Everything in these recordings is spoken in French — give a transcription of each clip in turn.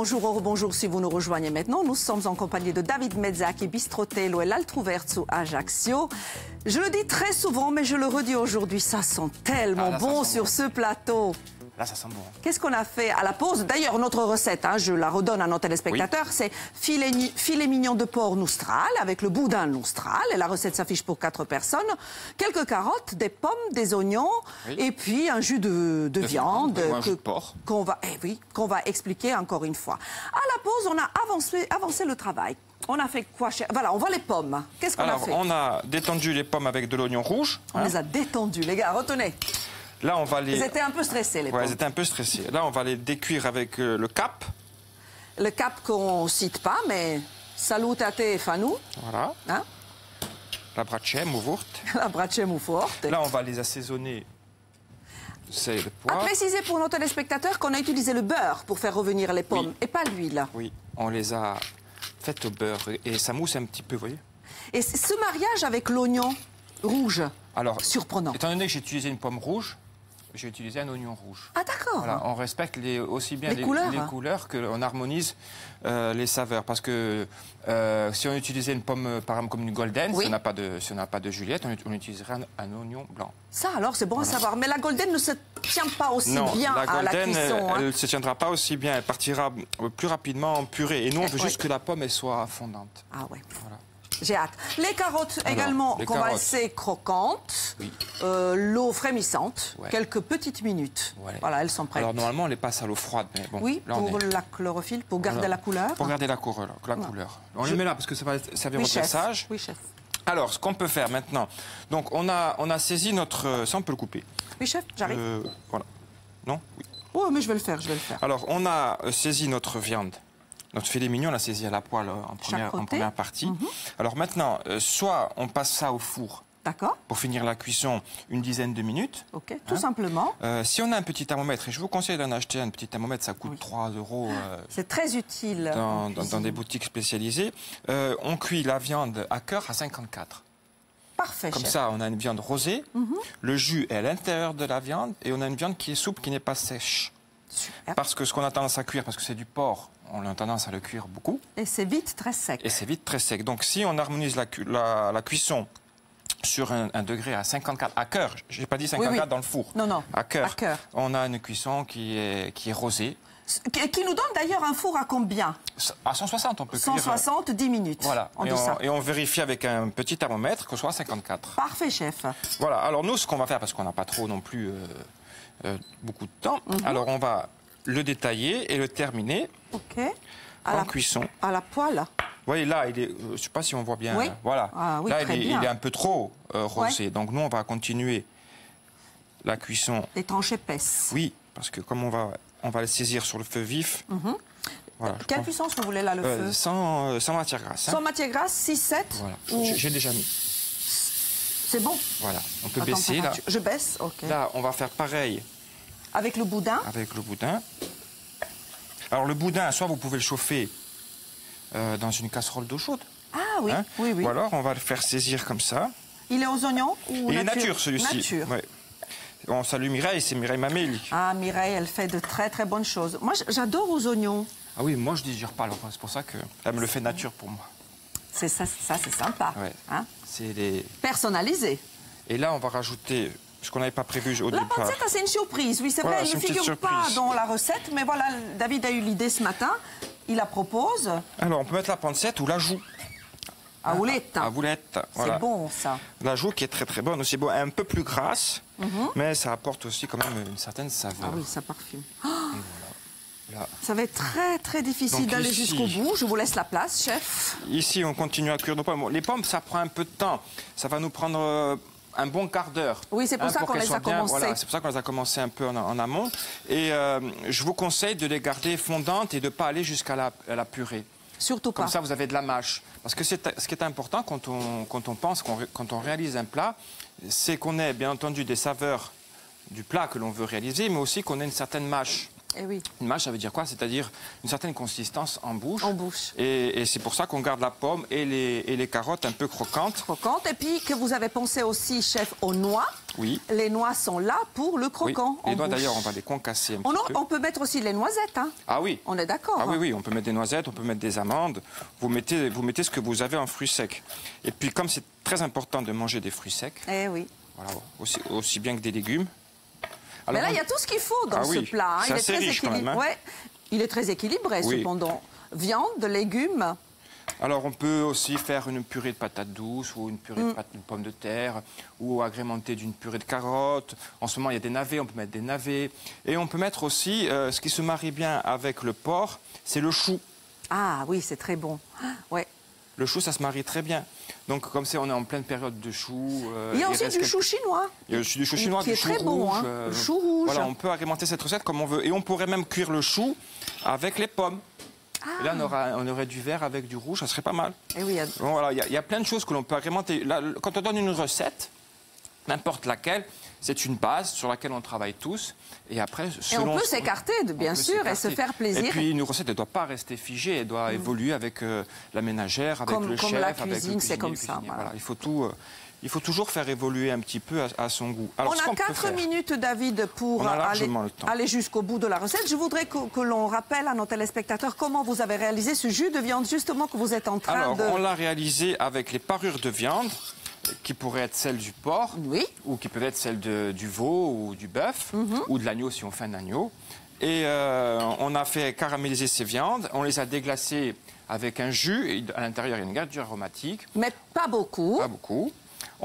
bonjour ou rebonjour si vous nous rejoignez maintenant. Nous sommes en compagnie de David Mezza qui est bistrotello et l'Altruverzo Ajaccio. Je le dis très souvent, mais je le redis aujourd'hui, ça sent tellement bon sur ce plateau. Là, ça sent bon. Qu'est-ce qu'on a fait à la pause? D'ailleurs, notre recette, je la redonne à nos téléspectateurs, c'est filet mignon de porc noustral avec le boudin noustral. Et la recette s'affiche pour 4 personnes. Quelques carottes, des pommes, des oignons et puis un jus de viande qu'on va expliquer encore une fois. À la pause, on a avancé le travail. On a fait quoi? Voilà, on voit les pommes. Qu'est-ce qu'on a fait? On a détendu les pommes avec de l'oignon rouge. On les a détendues, les gars, retenez. Là, on va les... Ils étaient un peu stressés, les pommes. Ouais, ils étaient un peu stressés. Là, on va les décuire avec le cap. Le cap qu'on ne cite pas, mais salutate fanou. Voilà. Hein? La brace mouvurte. La brace mouvurte. Là, on va les assaisonner de sel et de poivre. À préciser pour nos téléspectateurs qu'on a utilisé le beurre pour faire revenir les pommes et pas l'huile. Oui, on les a faites au beurre et ça mousse un petit peu, vous voyez. Et ce mariage avec l'oignon rouge, alors, surprenant. Étant donné que j'ai utilisé une pomme rouge, j'ai utilisé un oignon rouge. Ah d'accord. Voilà, on respecte aussi bien les couleurs qu'on harmonise les saveurs. Parce que si on utilisait une pomme, par exemple, comme une golden, si on n'a pas de Juliette, on utiliserait un oignon blanc. Ça alors, c'est bon à savoir. Mais la golden ne se tient pas aussi bien à la cuisson. Elle ne se tiendra pas aussi bien. Elle partira plus rapidement en purée. Et nous, on veut juste que la pomme elle soit fondante. Ah ouais. Voilà. J'ai hâte. Les carottes également, qu'on va laisser croquantes. Oui. L'eau frémissante, quelques petites minutes. Ouais. Voilà, elles sont prêtes. Alors normalement, on les passe à l'eau froide. Mais bon, oui, là, pour la chlorophylle, pour garder la couleur. Pour garder la couleur. On les met là parce que ça va servir au dressage. Oui, chef. Alors, ce qu'on peut faire maintenant, donc on a saisi notre... Ça, on peut le couper. Oui, chef, j'arrive. Voilà. Non? Oui. Oh, mais je vais le faire, Alors, on a saisi notre viande. Notre filet mignon, on l'a saisi à la poêle en première partie. Alors maintenant, soit on passe ça au four. D'accord. Pour finir la cuisson, une dizaine de minutes. OK, tout simplement. Si on a un petit thermomètre, et je vous conseille d'en acheter un petit thermomètre, ça coûte 3 €. C'est très utile. Dans des boutiques spécialisées. On cuit la viande à cœur à 54. Parfait, Comme ça, on a une viande rosée. Le jus est à l'intérieur de la viande et on a une viande qui est souple, qui n'est pas sèche. Super. Parce que ce qu'on a tendance à cuire, parce que c'est du porc, on a tendance à le cuire beaucoup. Et c'est vite très sec. Donc si on harmonise la cuisson sur un degré à 54 à cœur, je n'ai pas dit 54 dans le four. Non, à cœur. On a une cuisson qui est rosée. Qui nous donne d'ailleurs un four à combien? À 160, on peut cuire. 160, 10 minutes. Voilà. Et on vérifie avec un petit thermomètre qu'on soit à 54. Parfait, chef. Voilà. Alors nous, ce qu'on va faire, parce qu'on n'a pas trop non plus beaucoup de temps, alors on va le détailler et le terminer en cuisson. À la poêle. Vous voyez, là, je ne sais pas si on voit bien. Oui. Voilà. Ah, oui, là, il est un peu trop rosé. Donc nous, on va continuer la cuisson. Des tranches épaisses. Oui, parce que comme on va le saisir sur le feu vif. Voilà, quelle puissance vous voulez là, le feu? Sans matière grasse. Sans matière grasse, 6-7. Voilà. J'ai déjà mis. C'est bon. Voilà. On peut baisser là. Je baisse, OK. Là, on va faire pareil. Avec le boudin? Avec le boudin. Alors le boudin, soit vous pouvez le chauffer dans une casserole d'eau chaude. Ah oui, oui. Ou alors on va le faire saisir comme ça. Il est aux oignons ou Il est nature celui-ci. Nature. Ouais. On salue Mireille, c'est Mireille Mameli. Ah, Mireille, elle fait de très très bonnes choses. Moi, j'adore aux oignons. Ah oui, moi je digère pas, alors c'est pour ça qu'elle me le fait nature pour moi. C'est ça, c'est sympa. Ouais. Hein? C'est des... Personnalisé. Et là, on va rajouter ce qu'on n'avait pas prévu au départ. La pancetta, c'est une surprise. Oui, c'est vrai, elle ne figure pas dans la recette. Mais voilà, David a eu l'idée ce matin. Il la propose. Alors, on peut mettre la pancetta ou l'ajout. À boulette. À boulette, voilà. C'est bon, ça. L'ajout qui est très très bonne aussi. Bon, un peu plus grasse, mais ça apporte aussi quand même une certaine saveur. Ah oui, ça parfume. Là. Ça va être très très difficile d'aller jusqu'au bout. Je vous laisse la place, chef. Ici, on continue à cuire nos pommes. Les pommes, ça prend un peu de temps. Ça va nous prendre un bon quart d'heure. Oui, c'est pour ça qu'on les a commencées. Voilà, c'est pour ça qu'on les a commencées un peu en amont. Et je vous conseille de les garder fondantes et de ne pas aller jusqu'à la purée. Surtout pas. Comme ça, vous avez de la mâche. Parce que ce qui est important quand on réalise un plat, c'est qu'on ait bien entendu des saveurs du plat que l'on veut réaliser, mais aussi qu'on ait une certaine mâche. Eh oui. Une mâche, ça veut dire quoi? C'est-à-dire une certaine consistance en bouche. En bouche. Et c'est pour ça qu'on garde la pomme et les carottes un peu croquantes. Croquantes. Et puis que vous avez pensé aussi, chef, aux noix. Oui. Les noix sont là pour le croquant. Oui. Les noix, d'ailleurs, on va les concasser un petit peu. On peut mettre aussi les noisettes. Hein. Ah oui. On est d'accord. Ah oui, oui, on peut mettre des noisettes, on peut mettre des amandes. Vous mettez ce que vous avez en fruits secs. Et puis, comme c'est très important de manger des fruits secs. Eh oui. Voilà, aussi bien que des légumes. Alors, mais là, il y a tout ce qu'il faut dans ce plat. Hein. Il est très riche quand même. Hein. Ouais, il est très équilibré, cependant. Viande, légumes. Alors, on peut aussi faire une purée de patates douces ou une purée de pommes de terre ou agrémenter d'une purée de carottes. En ce moment, il y a des navets, on peut mettre des navets. Et on peut mettre aussi, ce qui se marie bien avec le porc, c'est le chou. Ah oui, c'est très bon. Ouais. Le chou, ça se marie très bien. Donc, comme c'est, on est en pleine période de chou. Il y a aussi du chou chinois. Il y a aussi du chou chinois, du chou rouge. Qui est très bon, hein. Le chou rouge. Voilà, on peut agrémenter cette recette comme on veut. Et on pourrait même cuire le chou avec les pommes. Et là, on aurait du vert avec du rouge, ça serait pas mal. Et oui, bon, voilà, il y a plein de choses que l'on peut agrémenter. Là, quand on donne une recette, n'importe laquelle, c'est une base sur laquelle on travaille tous. Et après, on peut s'écarter, bien sûr, et se faire plaisir. Et puis, une recette ne doit pas rester figée, elle doit évoluer avec la ménagère, avec le chef, la avec le cuisine, c'est comme ça. Voilà. Il faut toujours faire évoluer un petit peu à son goût. Alors, on a 4 minutes, David, pour aller jusqu'au bout de la recette. Je voudrais que l'on rappelle à nos téléspectateurs comment vous avez réalisé ce jus de viande, justement, que vous êtes en train de... Alors, on l'a réalisé avec les parures de viande, qui pourraient être celles du porc, ou qui peuvent être celles du veau ou du bœuf, ou de l'agneau si on fait un agneau. Et on a fait caraméliser ces viandes, on les a déglacées avec un jus, et à l'intérieur il y a une garniture aromatique. Mais pas beaucoup. Pas beaucoup.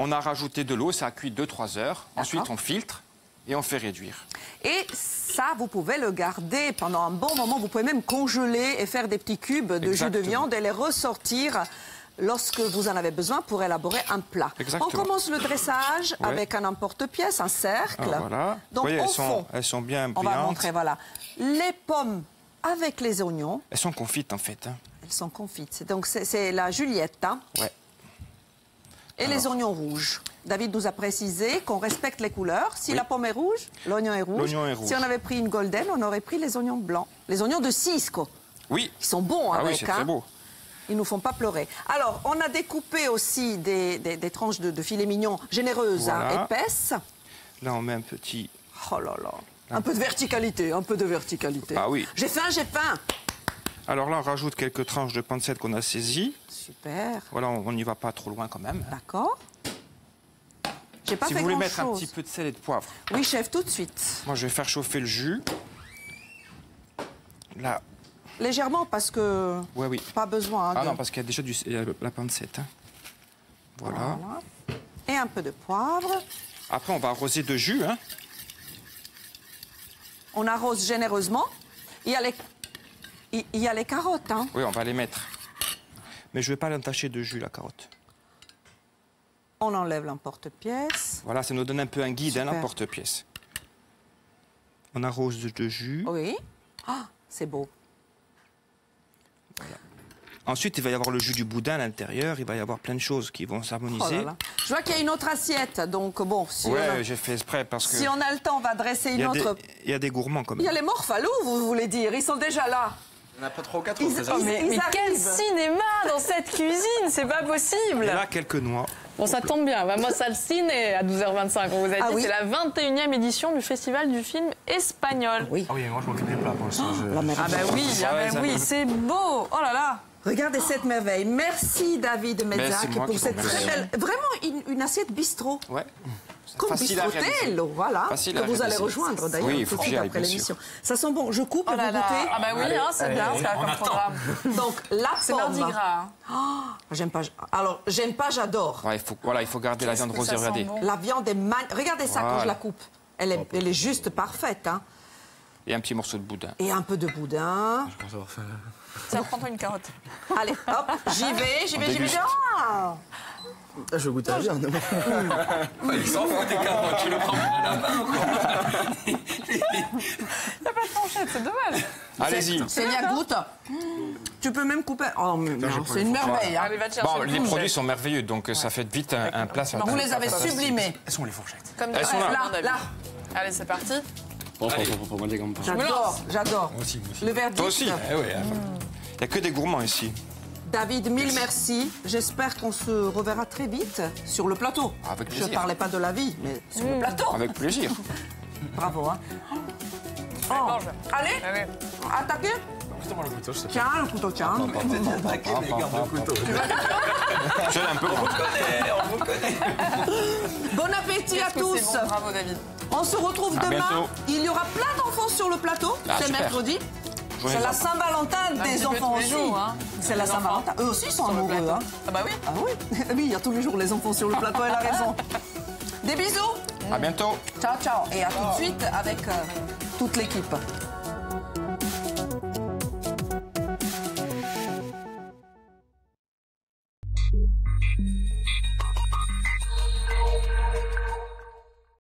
On a rajouté de l'eau, ça a cuit 2-3 heures. Ensuite on filtre et on fait réduire. Et ça, vous pouvez le garder pendant un bon moment. Vous pouvez même congeler et faire des petits cubes de jus de viande et les ressortir lorsque vous en avez besoin pour élaborer un plat. Exactement. On commence le dressage avec un emporte-pièce, un cercle. Ah, voilà. Donc, voyez, au fond, elles sont bien brillantes. On va montrer, voilà. Les pommes avec les oignons. Elles sont confites, en fait. Hein. Elles sont confites. Donc, c'est la Juliette. Hein. Ouais. Et les oignons rouges. David nous a précisé qu'on respecte les couleurs. Si la pomme est rouge, l'oignon est rouge. Si on avait pris une golden, on aurait pris les oignons blancs. Les oignons de Cisco. Oui. Ils sont bons avec. Oui, c'est très beau. Ils ne nous font pas pleurer. Alors, on a découpé aussi des tranches de filet mignon généreuses, épaisses. Là, on met un petit... Oh là là. Un peu de verticalité, un peu de verticalité. Ah oui. J'ai faim, j'ai faim. Alors là, on rajoute quelques tranches de pancette qu'on a saisies. Super. Voilà, on n'y va pas trop loin quand même. D'accord. J'ai pas fait grand-chose. Si vous voulez mettre un petit peu de sel et de poivre. Oui, chef, tout de suite. Moi, je vais faire chauffer le jus. Là. Légèrement, parce que... Oui. Pas besoin. Ah non, parce qu'il y a déjà la pancette. Hein. Voilà. Et un peu de poivre. Après, on va arroser de jus. Hein. On arrose généreusement. Il y a les carottes. Hein. Oui, on va les mettre. Mais je ne vais pas l'entacher de jus, la carotte. On enlève l'emporte-pièce. Voilà, ça nous donne un peu un guide, hein, l'emporte-pièce. On arrose de jus. Oui. Ah, c'est beau. Voilà. Ensuite, il va y avoir le jus du boudin à l'intérieur. Il va y avoir plein de choses qui vont s'harmoniser. Oh, je vois qu'il y a une autre assiette. Donc, bon, si j'ai fait exprès parce que... Si on a le temps, on va dresser une autre... Il y a des gourmands quand même. Il y a les morphalous, vous voulez dire. Ils sont déjà là. Il n'y en a pas 3 ou 4 mais quel cinéma dans cette cuisine, c'est pas possible. Et là, quelques noix. Bon, ça tombe bien. Moi, ça le ciné à 12h25. On vous a dit, c'est la 21e édition du Festival du film espagnol. Oui. Ah oui, moi je m'occupe des plats pour l'instant. Oui, c'est beau. Oh là là. Regardez cette merveille. Merci David Mezac pour cette très belle... Vraiment une assiette bistrot. Ouais. Comme Bistrotel, voilà, que vous allez rejoindre d'ailleurs tout de suite après l'émission. Ça sent bon, je coupe et vous goûtez. Ah bah oui, c'est bien, ça comme programme. Donc la pomme. C'est mardi gras. J'aime pas, alors j'aime pas, j'adore. Ouais, il faut garder la viande rosée, regardez. La viande est magnifique. Regardez ça quand je la coupe. Elle est juste parfaite. Hein. Et un petit morceau de boudin. Et un peu de boudin. Je pense avoir faim. Ça prend une carotte. Allez, hop, j'y vais. Ah, je goûte à la viande. Il s'en fout des carottes, tu le prends. Il n'y a pas de fourchette, c'est dommage. Allez-y. Célia, goûte. Tu peux même couper. Oh, mais c'est une merveille. Hein. Bon, les produits sont merveilleux, donc ça fait vite un plat. Vous les avez sublimés. Elles sont les fourchettes. Comme elles sont là. Allez, c'est parti. J'adore. Moi aussi. Le verdict. Toi aussi. Eh ouais, Il n'y a que des gourmands ici. David, mille merci. J'espère qu'on se reverra très vite sur le plateau. Avec Je plaisir. ne parlais pas de la vie, mais sur le plateau. Avec plaisir. Bravo. Hein. Oh. Allez, attaquez. Le couteau, je sais Tiens, le couteau, tiens. attaquer les gardes de couteau. Je l'ai un peu. On vous connaît. Bon appétit à tous. Bon, bravo David. On se retrouve À demain. bientôt. Il y aura plein d'enfants sur le plateau. Ah, c'est super. mercredi. Joyeux C'est la enfants. Saint-Valentin des petit peu enfants tous les aussi. jours, hein. C'est la Les Saint-Valentin. Eux aussi sont Sur le amoureux. plateau. Hein. Ah bah oui. Ah oui. Oui, il y a tous les jours les enfants sur le plateau, elle a raison. Des bisous. À bientôt. Ciao, ciao. Et à tout de suite avec toute l'équipe.